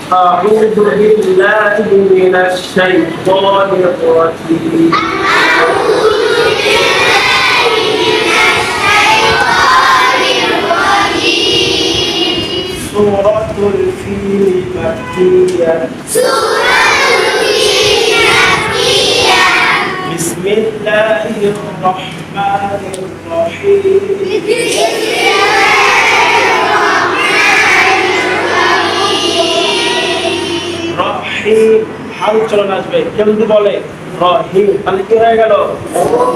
أعوذ بالله من الشيطان الرجيم سورة الفيل مكية بسم الله الرحمن الرحيم রহিম হাল চলন আসবে কেউ যদি বলে রহিম তাহলে কি হয়ে গেল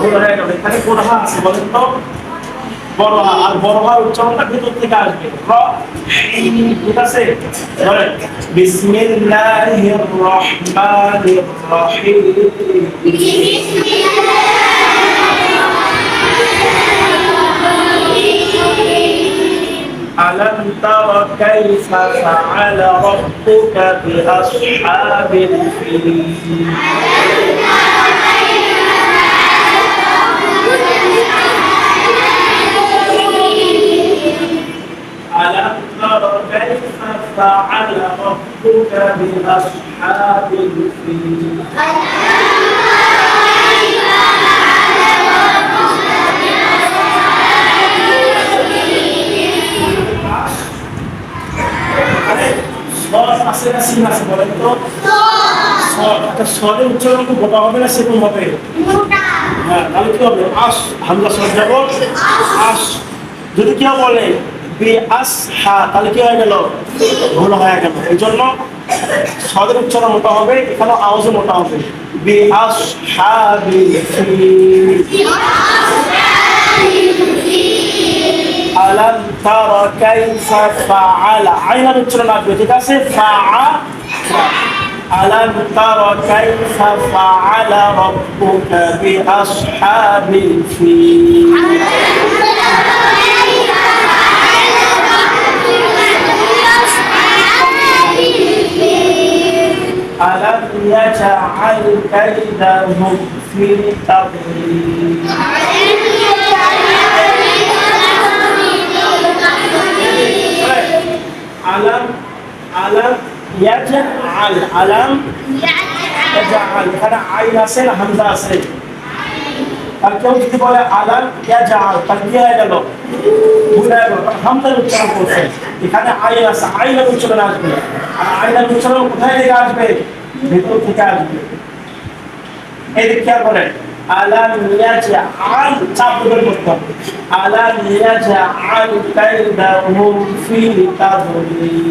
ভুল হয়ে গেল এখানে কোন হা আছে বলেন তো বড় হা আর বড় হা উচ্চারণটা ভিতর থেকে আসবে রহিম ঠিক আছে বলেন বিসমিল্লাহির রহমানির রহিম ألم تر كيف فعل ربك بأصحاب الفيل ألم تر كيف فعل ربك بأصحاب الفيل স্বরের উচ্চারণ খুব মোটা হবে না সেরকম হবে হ্যাঁ তাহলে কি হবে আস হামজা স্বর যাব আস যদি কেউ বলে বি আস হা তাহলে কি হয়ে গেল ভুল হয়ে গেল এই জন্য স্বরের উচ্চারণ মোটা হবে এখানে আওয়াজও মোটা হবে বি আস হা বি ألم تر كيف فعل عين উচ্চারণ আসবে ঠিক আছে فعل ألم تر كيف فعل ربك بأصحاب الفيل ألم يجعل كيدهم في تضليل আলাম ইয়াজআল আলাম ইয়াজআল এখানে আইন আছে না হামজা আছে আর কেউ যদি বলে আলাম ইয়াজআল তাহলে কি হয়ে গেল ভুল হয়ে গেল হামজার উচ্চারণ করছে এখানে আইন আছে আইনের উচ্চারণ আসবে আর আইনের উচ্চারণ কোথায় থেকে আসবে ভেতর থেকে আসবে এই দিক খেয়াল করেন আলাম ইয়াজআল চাপ ধরে করতে হবে আলাম ইয়াজআল কাইদাহুম ফি তাদলিল